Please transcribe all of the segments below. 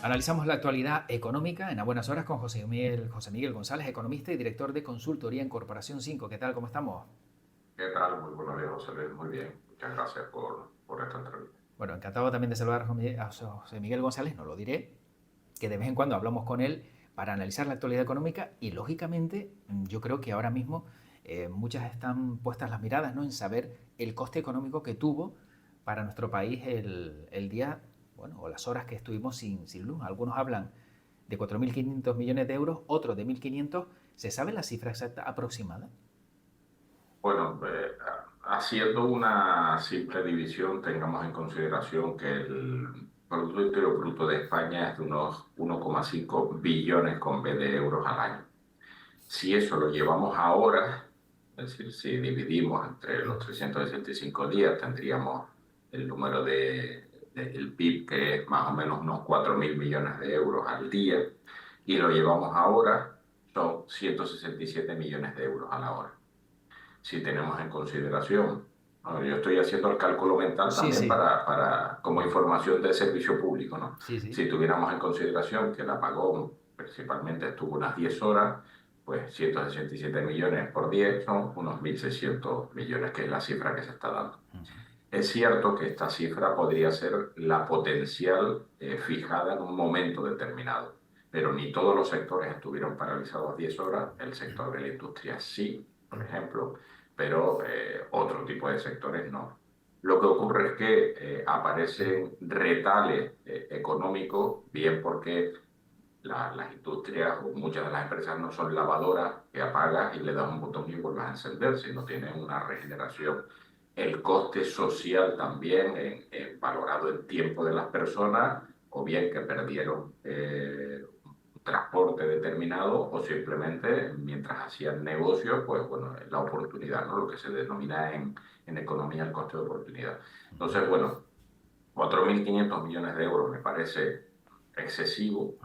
Analizamos la actualidad económica en A Buenas Horas con José Miguel González, economista y director de consultoría en Corporación 5. ¿Qué tal? ¿Cómo estamos? ¿Qué tal? Muy buenos días, José Luis. Muy bien. Muchas gracias por esta entrevista. Bueno, encantado también de saludar a José Miguel González, no lo diré, que de vez en cuando hablamos con él para analizar la actualidad económica y lógicamente yo creo que ahora mismo muchas están puestas las miradas, ¿no?, en saber el coste económico que tuvo para nuestro país el día, bueno, o las horas que estuvimos sin luz. Algunos hablan de 4.500 millones de euros, otros de 1.500. ¿Se sabe la cifra exacta aproximada? Bueno, haciendo una simple división, tengamos en consideración que el Producto Interior Bruto de España es de unos 1,5 billones con B de euros al año. Si eso lo llevamos a horas, es decir, si dividimos entre los 365 días, tendríamos el número el PIB, que es más o menos unos 4.000 millones de euros al día, y lo llevamos a horas, son 167 millones de euros a la hora. Si tenemos en consideración, ¿no? Yo estoy haciendo el cálculo mental Sí, también sí, como información de servicio público, ¿no? sí, sí. Si tuviéramos en consideración que el apagón principalmente estuvo unas 10 horas, pues 167 millones por 10 son unos 1.600 millones, que es la cifra que se está dando. Es cierto que esta cifra podría ser la potencial fijada en un momento determinado, pero ni todos los sectores estuvieron paralizados 10 horas. El sector de la industria sí, por ejemplo, pero otro tipo de sectores no. Lo que ocurre es que aparecen retales económicos, bien porque las industrias o muchas de las empresas no son lavadoras que apagas y le das un botón y vuelves a encender, sino tienen una regeneración. El coste social también, valorado en tiempo de las personas, o bien que perdieron un transporte determinado, o simplemente mientras hacían negocios, pues bueno, la oportunidad, ¿no? Lo que se denomina en economía el coste de oportunidad. Entonces, bueno, 4.500 millones de euros me parece excesivo,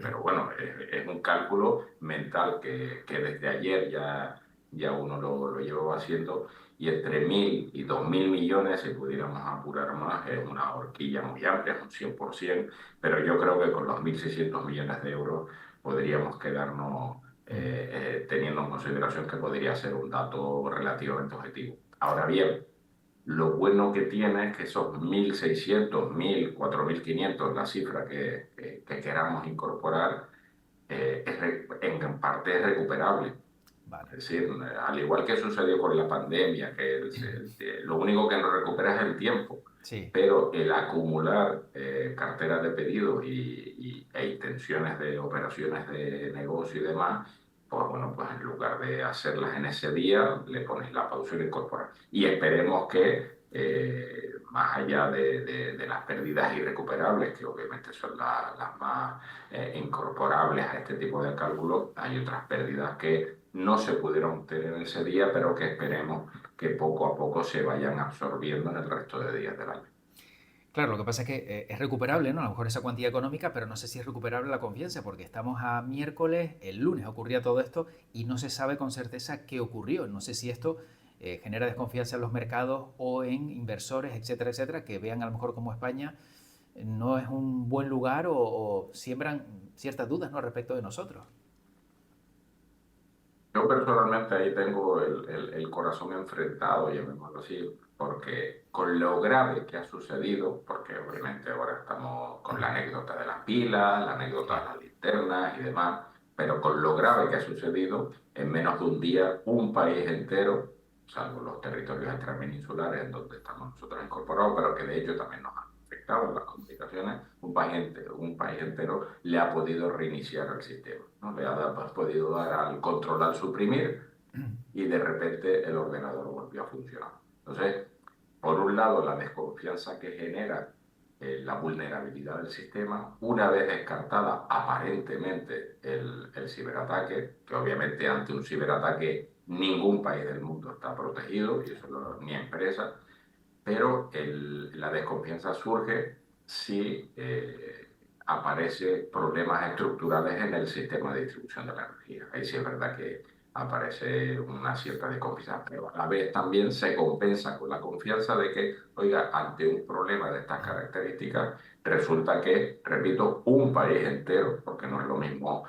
pero bueno, es un cálculo mental que desde ayer ya uno lo llevaba haciendo, y entre 1.000 y 2.000 millones, si pudiéramos apurar más, es una horquilla muy amplia, es un 100%, pero yo creo que con los 1.600 millones de euros podríamos quedarnos teniendo en consideración que podría ser un dato relativamente objetivo. Ahora bien, lo bueno que tiene es que esos 1.600, 1.000, 4.500, la cifra que queramos incorporar, en parte es recuperable. Vale. Es decir, al igual que sucedió con la pandemia, que lo único que nos recupera es el tiempo, Sí. pero el acumular carteras de pedidos e intenciones de operaciones de negocio y demás, pues bueno, pues en lugar de hacerlas en ese día, le pones la pausa y la incorporas. Y esperemos que, más allá de las pérdidas irrecuperables, que obviamente son las más incorporables a este tipo de cálculos, hay otras pérdidas que no se pudieron tener ese día, pero que esperemos que poco a poco se vayan absorbiendo en el resto de días del año. Claro, lo que pasa es que es recuperable, ¿no? A lo mejor esa cuantía económica, pero no sé si es recuperable la confianza, porque estamos a miércoles, el lunes ocurría todo esto y no se sabe con certeza qué ocurrió. No sé si esto genera desconfianza en los mercados o en inversores, etcétera, etcétera, que vean a lo mejor como España no es un buen lugar o siembran ciertas dudas, ¿no?, respecto de nosotros. Yo personalmente ahí tengo el corazón enfrentado, llamémoslo así, porque con lo grave que ha sucedido, porque obviamente ahora estamos con la anécdota de las pilas, la anécdota de Sí. las linternas y demás, pero con lo grave que ha sucedido, en menos de un día, un país entero, salvo los territorios extrapeninsulares en donde estamos nosotros incorporados, pero que de hecho también nos han afectado en las comunicaciones, un país entero le ha podido reiniciar el sistema, ¿no? Podido dar al control al suprimir, y de repente el ordenador volvió a funcionar. Entonces, por un lado, la desconfianza que genera la vulnerabilidad del sistema, una vez descartada aparentemente el ciberataque, que obviamente ante un ciberataque ningún país del mundo está protegido, y eso ni empresa, pero la desconfianza surge si aparecen problemas estructurales en el sistema de distribución de la energía. Ahí sí es verdad que aparece una cierta desconfianza, pero a la vez también se compensa con la confianza de que, oiga, ante un problema de estas características, resulta que, repito, un país entero, porque no es lo mismo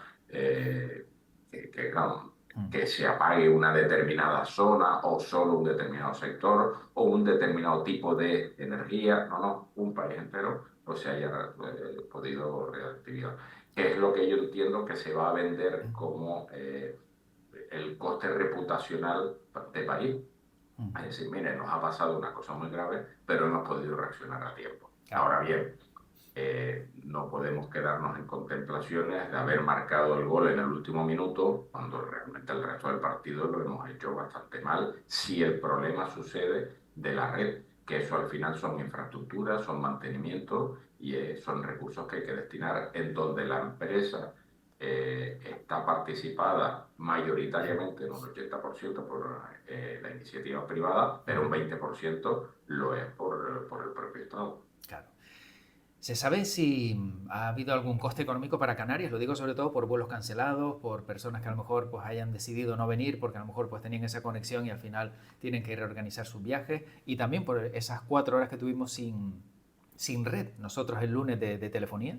claro, que se apague una determinada zona o solo un determinado sector o un determinado tipo de energía, no, un país entero pues se haya podido reactivar. Que es lo que yo entiendo que se va a vender como el coste reputacional de país. Es decir, mire, nos ha pasado una cosa muy grave, pero hemos podido reaccionar a tiempo. Claro. Ahora bien, no podemos quedarnos en contemplaciones de haber marcado el gol en el último minuto, cuando realmente el resto del partido lo hemos hecho bastante mal, si el problema sucede de la red, que eso al final son infraestructuras, son mantenimiento y son recursos que hay que destinar en donde la empresa está participada mayoritariamente en un 80% por la iniciativa privada, pero un 20% lo es por el propio Estado. Claro. ¿Se sabe si ha habido algún coste económico para Canarias? Lo digo sobre todo por vuelos cancelados, por personas que a lo mejor pues, hayan decidido no venir porque a lo mejor pues, tenían esa conexión y al final tienen que reorganizar sus viajes. Y también por esas 4 horas que tuvimos sin red, nosotros el lunes de telefonía.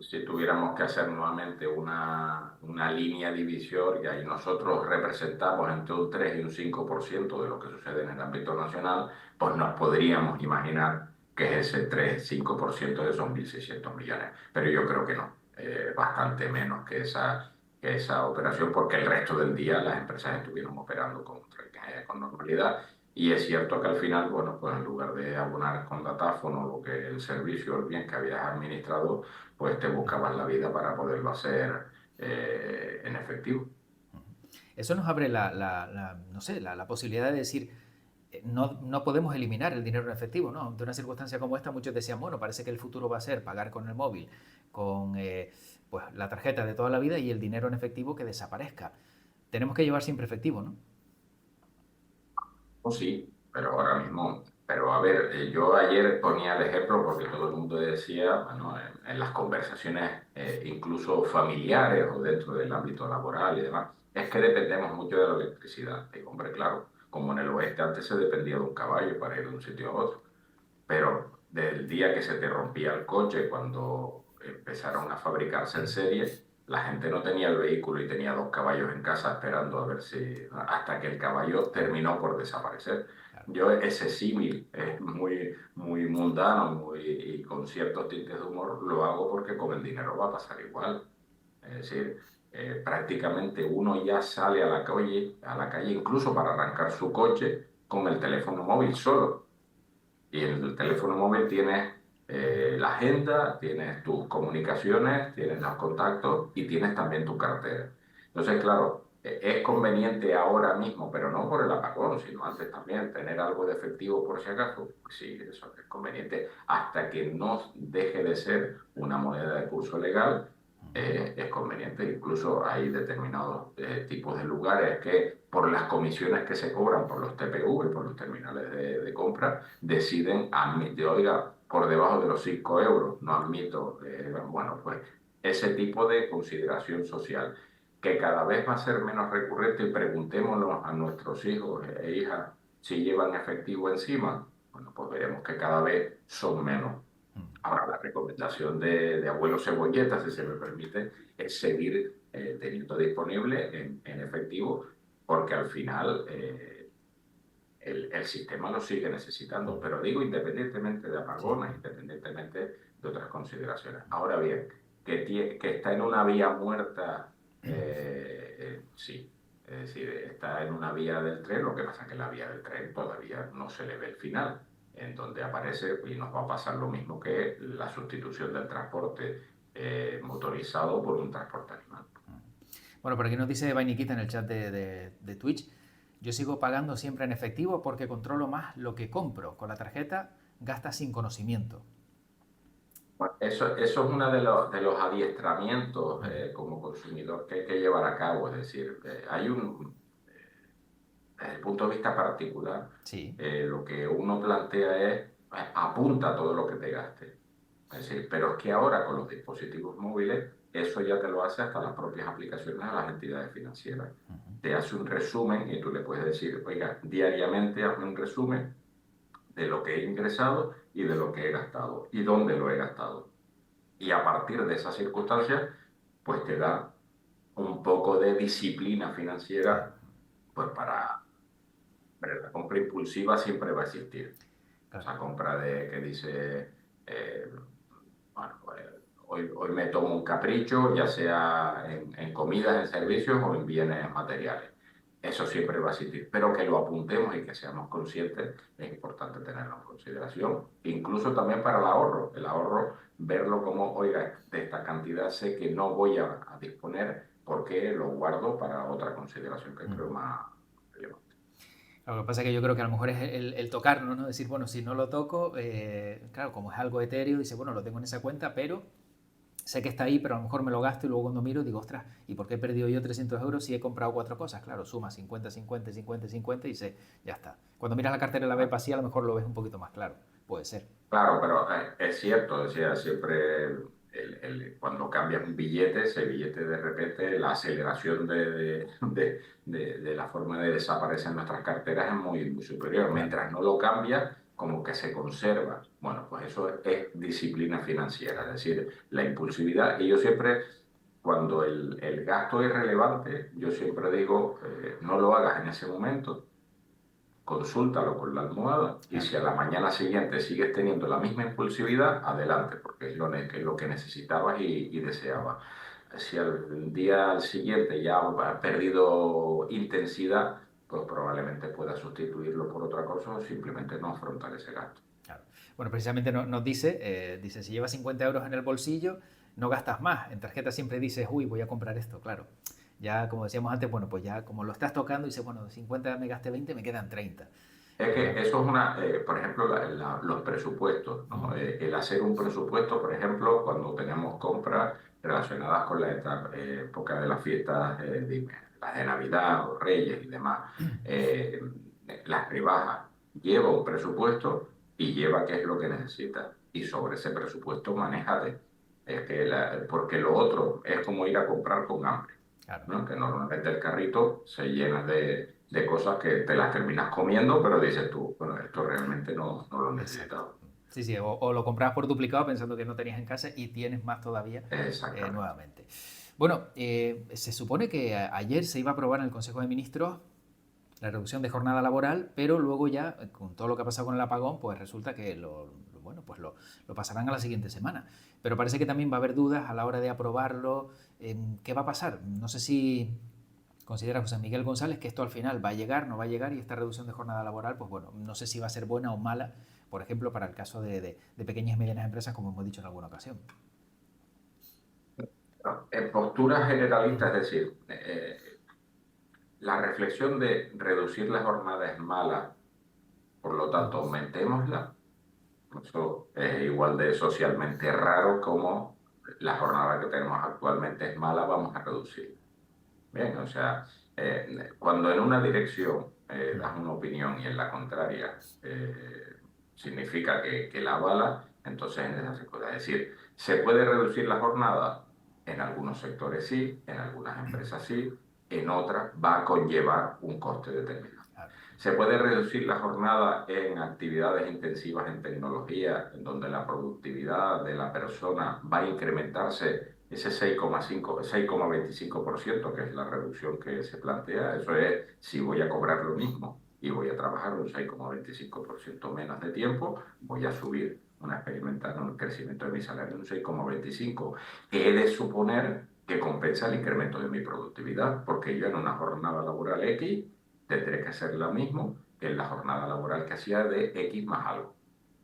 Si tuviéramos que hacer nuevamente una línea divisoria y nosotros representamos entre un 3 y un 5% de lo que sucede en el ámbito nacional, pues nos podríamos imaginar que es ese 3-5% de esos 1.600 millones. Pero yo creo que no, bastante menos que esa operación, porque el resto del día las empresas estuvieron operando con normalidad. Y es cierto que al final, bueno, pues en lugar de abonar con datáfono lo que el servicio, el bien que habías administrado, pues te buscabas la vida para poderlo hacer en efectivo. Eso nos abre no sé, la posibilidad de decir, no podemos eliminar el dinero en efectivo, ¿no? Ante una circunstancia como esta, muchos decían, bueno, parece que el futuro va a ser pagar con el móvil, con pues, la tarjeta de toda la vida y el dinero en efectivo que desaparezca. Tenemos que llevar siempre efectivo, ¿no? Pues sí, pero ahora mismo, pero a ver, yo ayer ponía el ejemplo porque todo el mundo decía, bueno, en las conversaciones incluso familiares o dentro del ámbito laboral y demás, es que dependemos mucho de la electricidad. Y hombre, claro, como en el oeste antes se dependía de un caballo para ir de un sitio a otro. Pero del día que se te rompía el coche, cuando empezaron a fabricarse en serie, la gente no tenía el vehículo y tenía 2 caballos en casa esperando a ver si, hasta que el caballo terminó por desaparecer. Claro. Yo ese símil es muy mundano y con ciertos tintes de humor lo hago porque con el dinero va a pasar igual. Es decir, prácticamente uno ya sale a la calle incluso para arrancar su coche con el teléfono móvil solo. Y en el teléfono móvil tienes la agenda, tienes tus comunicaciones, tienes los contactos y tienes también tu cartera. Entonces, claro, es conveniente ahora mismo, pero no por el apagón, sino antes también, tener algo de efectivo por si acaso. Pues sí, eso es conveniente. Hasta que no deje de ser una moneda de curso legal, es conveniente. Incluso hay determinados tipos de lugares que por las comisiones que se cobran por los TPV, por los terminales de compra, deciden admitir, oiga, por debajo de los 5 euros, no admito, bueno, pues ese tipo de consideración social que cada vez va a ser menos recurrente y preguntémonos a nuestros hijos e hijas si llevan efectivo encima, bueno, pues veremos que cada vez son menos. Ahora, la recomendación de abuelo Cebolleta, si se me permite, es seguir teniendo disponible en efectivo, porque al final el sistema lo sigue necesitando, pero digo independientemente de Sí. apagones, independientemente de otras consideraciones. Ahora bien, que está en una vía muerta, sí. Es decir, está en una vía del tren, lo que pasa es que la vía del tren todavía no se le ve el final, en donde aparece y nos va a pasar lo mismo que la sustitución del transporte motorizado por un transporte animal. Bueno, por aquí nos dice Vainiquita en el chat de Twitch, yo sigo pagando siempre en efectivo porque controlo más lo que compro. Con la tarjeta gasta sin conocimiento. Bueno, eso es uno de los adiestramientos como consumidor que hay que llevar a cabo. Es decir, desde el punto de vista particular, Sí. lo que uno plantea es apunta todo lo que te gastes. Es decir, pero es que ahora con los dispositivos móviles, eso ya te lo hace hasta las propias aplicaciones de las entidades financieras. te hace un resumen y tú le puedes decir, oiga, diariamente hazme un resumen de lo que he ingresado y de lo que he gastado y dónde lo he gastado. Y a partir de esas circunstancias, pues te da un poco de disciplina Claro, financiera, pues para, pero la compra impulsiva siempre va a existir. claro. Esa compra de que dice, eh, bueno, pues, hoy me tomo un capricho, ya sea en comidas, en servicios o en bienes materiales. Eso siempre va a existir, pero que lo apuntemos y que seamos conscientes es importante tenerlo en consideración. Incluso también para el ahorro, verlo como, oiga, de esta cantidad sé que no voy a disponer porque lo guardo para otra consideración que creo más relevante. Lo que pasa es que yo creo que a lo mejor es el tocarlo, ¿no? Decir, bueno, si no lo toco, claro, como es algo etéreo, dice, bueno, lo tengo en esa cuenta, pero sé que está ahí, pero a lo mejor me lo gasto y luego cuando miro digo, ostras, ¿y por qué he perdido yo 300 euros si he comprado cuatro cosas? Claro, suma 50, 50, 50, 50 y sé, ya está. Cuando miras la cartera de la BEP así, a lo mejor lo ves un poquito más claro. Puede ser. Claro, pero es cierto, decía, siempre cuando cambias un billete, ese billete de repente, la aceleración de la forma de desaparecer en nuestras carteras es muy, muy superior. Claro. Mientras no lo cambias, como que se conserva. Bueno, pues eso es disciplina financiera, es Claro. decir, la impulsividad. Y yo siempre, cuando el gasto es relevante, yo siempre digo, no lo hagas en ese momento, consúltalo con la almohada y Claro. si a la mañana siguiente sigues teniendo la misma impulsividad, adelante, porque es lo que necesitabas y deseabas. Si al día siguiente ya has perdido intensidad, pues probablemente puedas sustituirlo por otra cosa o simplemente no afrontar ese gasto. Claro. Bueno, precisamente nos dice, dice, si llevas 50 euros en el bolsillo, no gastas más. En tarjeta siempre dices, uy, voy a comprar esto, claro. Ya, como decíamos antes, bueno, pues ya como lo estás tocando, dices, bueno, de 50 me gasté 20, me quedan 30. Es que eso es por ejemplo, los presupuestos, Uh -huh. ¿no? El hacer un presupuesto, por ejemplo, cuando tenemos compras relacionadas con la época de las fiestas, las de Navidad o Reyes y demás, eh, las rebajas, lleva un presupuesto y lleva qué es lo que necesitas. Y sobre ese presupuesto manéjate. Porque lo otro es como ir a comprar con hambre, Claro. ¿no? Que normalmente el carrito se llena de cosas que te las terminas comiendo, pero dices tú, bueno, esto realmente no lo Exacto. necesitaba. Sí, sí, o lo comprabas por duplicado pensando que no tenías en casa y tienes más todavía Exactamente. nuevamente. Bueno, se supone que ayer se iba a aprobar en el Consejo de Ministros la reducción de jornada laboral, pero luego ya, con todo lo que ha pasado con el apagón, pues resulta que bueno, pues lo pasarán a la siguiente semana. Pero parece que también va a haber dudas a la hora de aprobarlo. ¿Qué va a pasar? No sé si considera José Miguel González que esto al final va a llegar, no va a llegar y esta reducción de jornada laboral, pues bueno, no sé si va a ser buena o mala, por ejemplo, para el caso de pequeñas y medianas empresas, como hemos dicho en alguna ocasión. No, en postura generalista, es decir, la reflexión de reducir la jornada es mala, por lo tanto, aumentémosla. Eso es igual de socialmente raro como la jornada que tenemos actualmente es mala, vamos a reducirla. Bien, o sea, cuando en una dirección das una opinión y en la contraria significa que la avala, entonces en esas cosas. Es decir, se puede reducir la jornada en algunos sectores sí, en algunas empresas sí, en otras va a conllevar un coste determinado. Claro. Se puede reducir la jornada en actividades intensivas en tecnología, en donde la productividad de la persona va a incrementarse ese 6,5, 6,25%, que es la reducción que se plantea. Eso es si voy a cobrar lo mismo y voy a trabajar un 6,25% menos de tiempo, voy a subir, a experimentar un crecimiento de mi salario de un 6,25%, que he de suponer que compensa el incremento de mi productividad, porque yo en una jornada laboral X tendré que hacer lo mismo que en la jornada laboral que hacía de X más algo.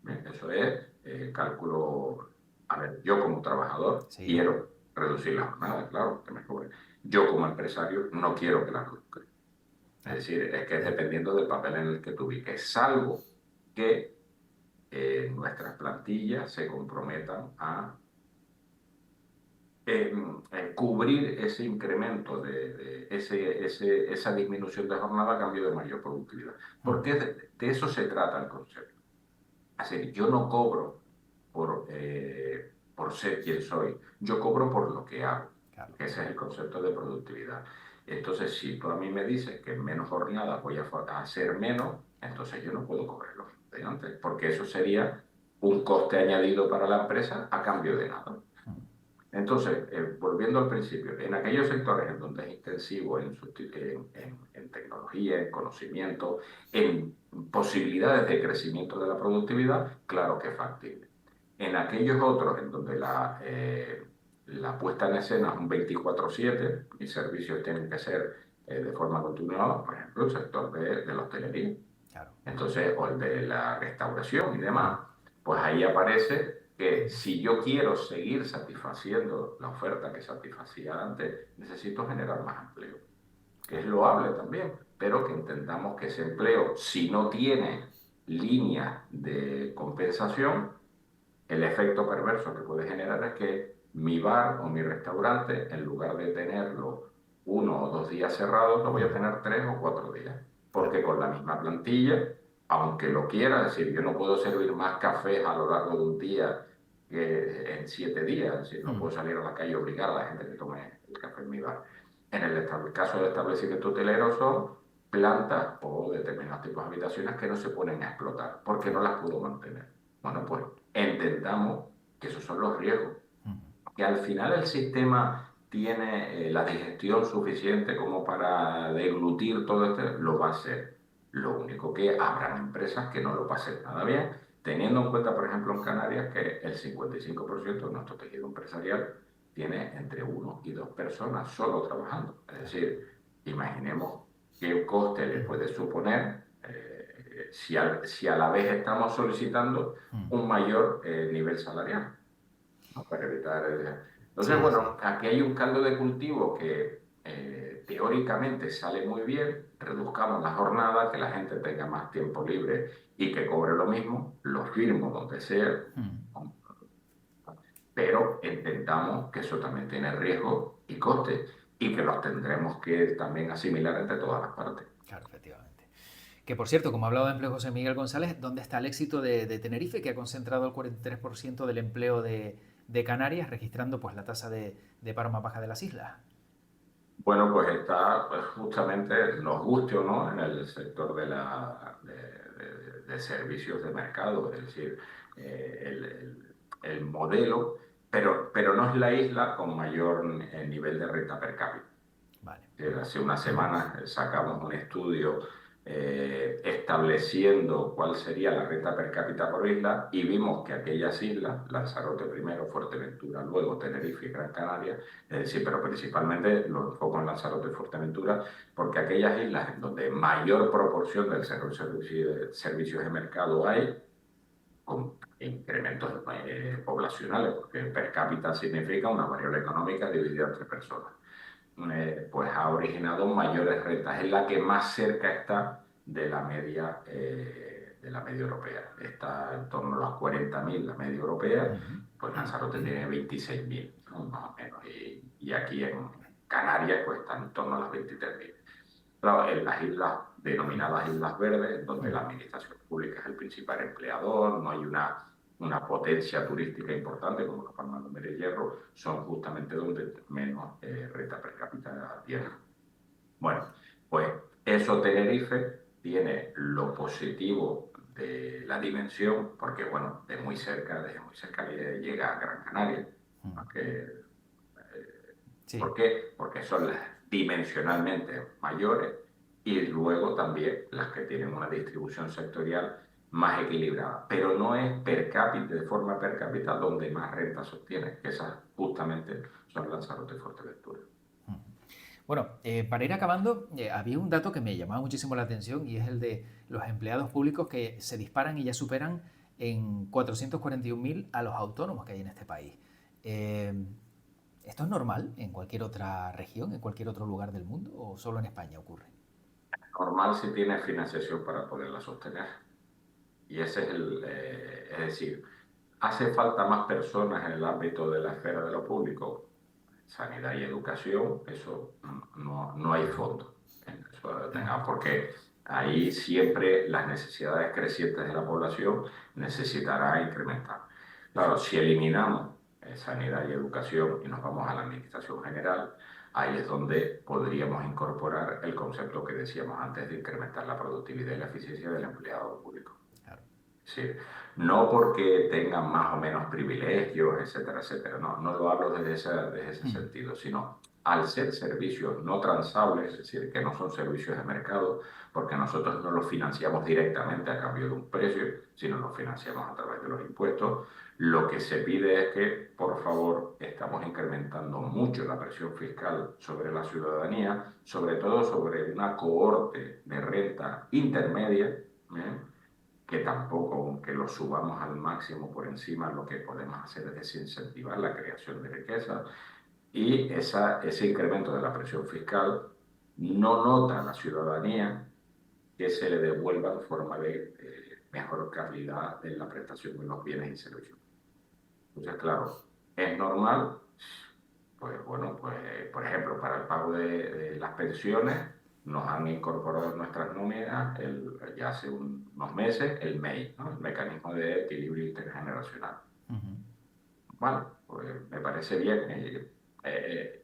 Bien, eso es cálculo. A ver, yo como trabajador Sí, quiero reducir la jornada, claro, que me cobre. Yo como empresario no quiero que la reduzca. Es claro. decir, es que es dependiendo del papel en el que tú ubiques, salvo que nuestras plantillas se comprometan a cubrir ese incremento esa disminución de jornada a cambio de mayor productividad. Porque de eso se trata el concepto. Es decir, yo no cobro por ser quien soy, yo cobro por lo que hago, Claro. que ese es el concepto de productividad. Entonces, si tú a mí me dices que en menos jornada voy a hacer menos, entonces yo no puedo cobrar lo mismo de antes, porque eso sería un coste añadido para la empresa a cambio de nada. Entonces, volviendo al principio, en aquellos sectores en donde es intensivo en tecnología, en conocimiento, en posibilidades de crecimiento de la productividad, claro que es factible. En aquellos otros en donde la puesta en escena es un 24/7 y servicios tienen que ser de forma continuada, por ejemplo, el sector de la hostelería, Claro. entonces, o el de la restauración y demás, pues ahí aparece que si yo quiero seguir satisfaciendo la oferta que satisfacía antes, necesito generar más empleo, que es loable también, pero que entendamos que ese empleo, si no tiene líneas de compensación, el efecto perverso que puede generar es que mi bar o mi restaurante, en lugar de tenerlo 1 o 2 días cerrados, lo voy a tener 3 o 4 días. Claro. Porque con la misma plantilla, aunque lo quiera, es decir, yo no puedo servir más cafés a lo largo de un día que en 7 días, es decir, no puedo salir a la calle y obligar a la gente que tome el café en mi bar. En el caso del establecimiento hotelero son plantas o determinados tipos de habitaciones que no se ponen a explotar porque no las puedo mantener. Bueno, pues entendamos que esos son los riesgos, que al final el sistema tiene la digestión suficiente como para deglutir todo esto, lo va a hacer. Lo único que habrán empresas que no lo pasen nada bien, teniendo en cuenta, por ejemplo, en Canarias, que el 55% de nuestro tejido empresarial tiene entre 1 y 2 personas solo trabajando. Es decir, imaginemos qué coste le puede suponer si a la vez estamos solicitando un mayor nivel salarial, ¿no? Para evitar Entonces, Sí, sí. bueno, aquí hay un caldo de cultivo que teóricamente sale muy bien, reduzcamos la jornada, que la gente tenga más tiempo libre y que cobre lo mismo, lo firmo donde sea, pero entendamos que eso también tiene riesgo y coste y que los tendremos que también asimilar entre todas las partes. Claro, efectivamente. Que por cierto, como ha hablado de empleo José Miguel González, ¿dónde está el éxito de Tenerife, que ha concentrado el 43% del empleo de Canarias, registrando pues la tasa de paro más baja de las islas? Bueno, pues está pues, justamente, nos guste o no, en el sector de servicios de mercado, es decir, el modelo, pero no es la isla con mayor nivel de renta per cápita. Vale. Hace unas semanas sacamos un estudio estableciendo cuál sería la renta per cápita por isla y vimos que aquellas islas, Lanzarote primero, Fuerteventura, luego Tenerife y Gran Canaria, es decir, pero principalmente lo enfoco en Lanzarote y Fuerteventura, porque aquellas islas en donde mayor proporción del servicios de mercado hay, con incrementos poblacionales, porque per cápita significa una variable económica dividida entre personas, pues ha originado mayores rentas. Es la que más cerca está de la media europea. Está en torno a los 40.000 la media europea, pues Lanzarote tiene 26.000, ¿no? Más o menos. Y aquí en Canarias pues están en torno a las 23.000. Claro, en las islas denominadas Islas Verdes, donde la administración pública es el principal empleador, no hay una potencia turística importante como los Palmas de Hierro, son justamente donde menos renta per cápita tienen. Bueno, pues eso Tenerife tiene lo positivo de la dimensión, porque bueno, desde muy cerca llega a Gran Canaria, aunque ¿por Sí. qué? Porque son las dimensionalmente mayores y luego también las que tienen una distribución sectorial más equilibrada. Pero no es per cápita, de forma per cápita, donde más renta se obtiene, que esas justamente son Lanzarote y Fuerteventura. Bueno, para ir acabando, había un dato que me llamaba muchísimo la atención y es el de los empleados públicos que se disparan y ya superan en 441.000 a los autónomos que hay en este país. Eh, ¿Esto es normal en cualquier otra región, en cualquier otro lugar del mundo o solo en España ocurre? Normal si tiene financiación para poderla sostener. Y ese es decir, hace falta más personas en el ámbito de la esfera de lo público, sanidad y educación, eso no hay fondo. Eso porque ahí siempre las necesidades crecientes de la población necesitará incrementar. Claro, si eliminamos sanidad y educación y nos vamos a la administración general, ahí es donde podríamos incorporar el concepto que decíamos antes de incrementar la productividad y la eficiencia del empleado público. Claro. Sí, no porque tengan más o menos privilegios, etcétera, etcétera. No, no lo hablo desde ese sentido, sino al ser servicios no transables, es decir, que no son servicios de mercado, porque nosotros no los financiamos directamente a cambio de un precio, sino los financiamos a través de los impuestos. Lo que se pide es que, por favor, estamos incrementando mucho la presión fiscal sobre la ciudadanía, sobre todo sobre una cohorte de renta intermedia, ¿eh? Que tampoco, aunque lo subamos al máximo por encima, lo que podemos hacer es desincentivar la creación de riqueza y ese incremento de la presión fiscal no nota a la ciudadanía que se le devuelva en forma de mejor calidad en la prestación de los bienes y servicios. Entonces, claro, es normal, pues bueno, pues por ejemplo, para el pago de las pensiones nos han incorporado en nuestras nóminas ya hace unos meses el MEI, ¿no? El Mecanismo de Equilibrio Intergeneracional. Bueno, pues me parece bien.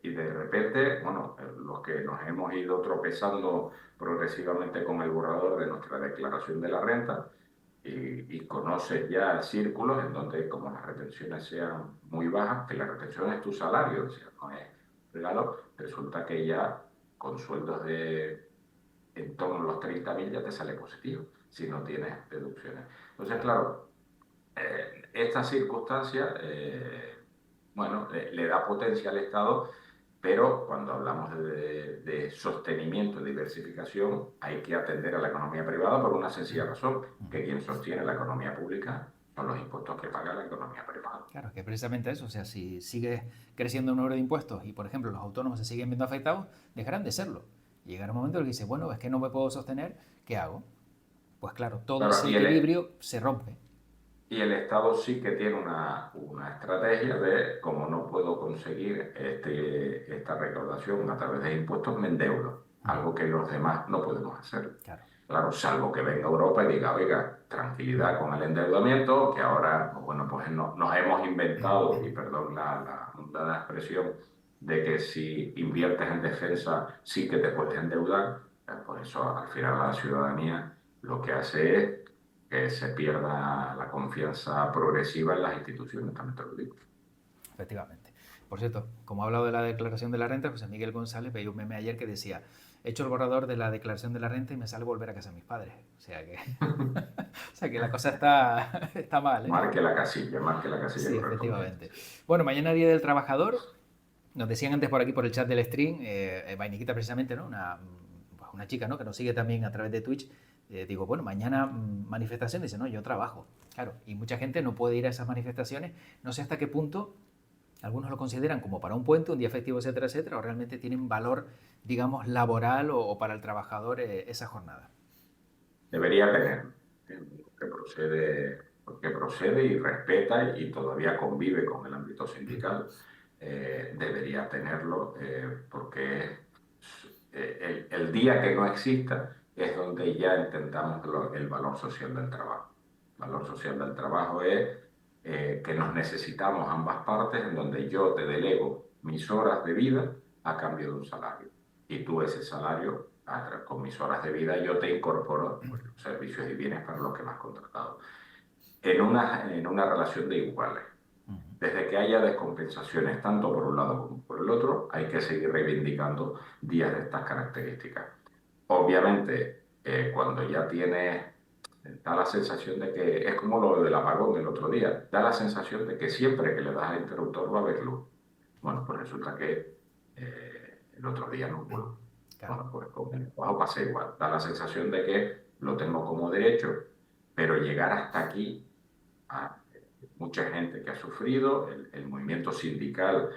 Y de repente, bueno, los que nos hemos ido tropezando progresivamente con el borrador de nuestra declaración de la renta y conoces ya círculos en donde como las retenciones sean muy bajas, que la retención es tu salario, o sea, no es regalo, resulta que ya con sueldos de en torno a los 30.000 ya te sale positivo si no tienes deducciones. Entonces, claro, esta circunstancia, bueno, le da potencia al Estado, pero cuando hablamos de sostenimiento, de diversificación, hay que atender a la economía privada por una sencilla razón, que quien sostiene la economía pública son los impuestos que paga la economía privada. Claro, que precisamente eso, o sea, si sigue creciendo el número de impuestos y, por ejemplo, los autónomos se siguen viendo afectados, dejarán de serlo. Llegará un momento en el que dice, bueno, es que no me puedo sostener, ¿qué hago? Pues claro, todo Claro, ese equilibrio se rompe. y el Estado sí que tiene una estrategia de, como no puedo conseguir esta recaudación a través de impuestos, me endeudo, algo que los demás no podemos hacer. Claro. Claro, salvo que venga Europa y diga, oiga, tranquilidad con el endeudamiento, que ahora, bueno, pues nos hemos inventado, y perdón la mundana expresión, de que si inviertes en defensa sí que te puedes endeudar, por eso al final la ciudadanía lo que hace es que se pierda la confianza progresiva en las instituciones, también te lo digo. Efectivamente. Por cierto, como ha hablado de la declaración de la renta, José Miguel González veía un meme ayer que decía, he hecho el borrador de la declaración de la renta y me sale volver a casa de mis padres. O sea que, o sea que la cosa está mal, ¿eh? Marque la casilla Sí, correspondiente. efectivamente. Bueno, mañana Día del Trabajador. Nos decían antes por aquí, por el chat del stream, Vainiquita precisamente, ¿no? Pues una chica, ¿no? Que nos sigue también a través de Twitch. Digo, bueno, mañana manifestación. Dice, no, yo trabajo. Claro, y mucha gente no puede ir a esas manifestaciones. No sé hasta qué punto algunos lo consideran como para un puente, un día festivo, etcétera, etcétera, o realmente tienen valor, digamos, laboral o para el trabajador esa jornada. Debería tener, porque procede y respeta y todavía convive con el ámbito sindical, debería tenerlo porque el día que no exista es donde ya intentamos el valor social del trabajo. El valor social del trabajo es que nos necesitamos ambas partes, en donde yo te delego mis horas de vida a cambio de un salario. Y tú ese salario, con mis horas de vida, yo te incorporo pues, los servicios y bienes para los que me has contratado. En una relación de iguales. Desde que haya descompensaciones tanto por un lado como por el otro, hay que seguir reivindicando días de estas características. Obviamente, cuando ya tienes, da la sensación de que es como lo del apagón del otro día, da la sensación de que siempre que le das al interruptor va a haber luz. Bueno, pues resulta que el otro día no hubo luz. Claro. Bueno, pues con el trabajo pasa igual. Da la sensación de que lo tengo como derecho, pero llegar hasta aquí a mucha gente que ha sufrido, el movimiento sindical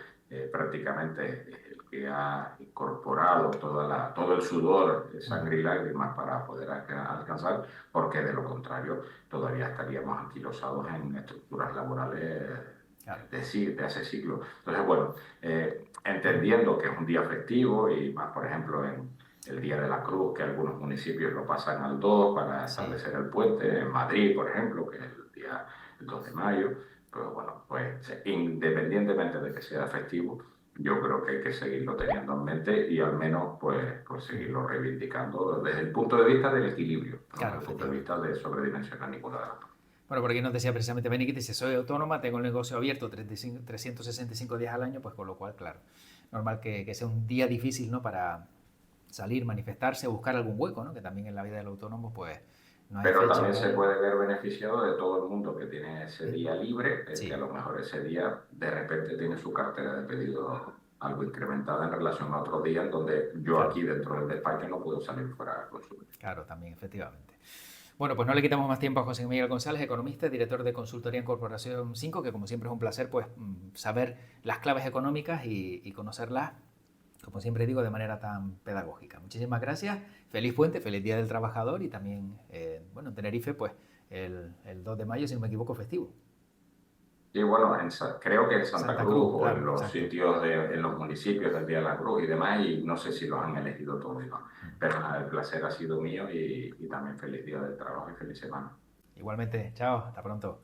prácticamente el que ha incorporado todo el sudor, sangre y lágrimas para poder alcanzar, porque de lo contrario todavía estaríamos anquilosados en estructuras laborales Claro. de hace siglos. Entonces, bueno, entendiendo que es un día festivo y más, por ejemplo, en el Día de la Cruz, que algunos municipios lo pasan al 2 para establecer el puente, en Madrid, por ejemplo, que es el 2 de mayo, pero bueno, pues independientemente de que sea festivo, yo creo que hay que seguirlo teniendo en mente y al menos pues Ujú. seguirlo reivindicando desde el punto de vista del equilibrio, no Claro, desde el punto de efectivamente. vista de sobredimensionar ninguna de las dos. Bueno, porque nos decía precisamente Beni, dice, soy autónoma, tengo el negocio abierto 365 días al año, pues con lo cual, claro, normal que sea un día difícil, ¿no? Para salir, manifestarse, buscar algún hueco, ¿no? Que también en la vida del autónomo, pues no hay Pero fecha, también no se hay... puede ver beneficiado de todo el mundo que tiene ese Mm, día libre, el que a sí, lo mejor ese día de repente tiene su cartera de pedido algo incrementada en relación a otros días donde yo claro, aquí dentro del despacho no puedo salir fuera a consumir. claro, también, efectivamente. Bueno, pues no le quitamos más tiempo a José Miguel González, economista, director de consultoría en Corporación 5, que como siempre es un placer pues saber las claves económicas y conocerlas, como siempre digo, de manera tan pedagógica. Muchísimas gracias, feliz puente, feliz Día del Trabajador y también, bueno, en Tenerife pues el 2 de mayo, si no me equivoco, festivo. Y bueno, creo que en Santa Santa Cruz Cruz, o en claro, los exacto. sitios en los municipios del Día de la Cruz y demás, y no sé si los han elegido todos, ¿no? Mm. Pero nada, el placer ha sido mío y también feliz día del trabajo y feliz semana. Igualmente, chao, hasta pronto.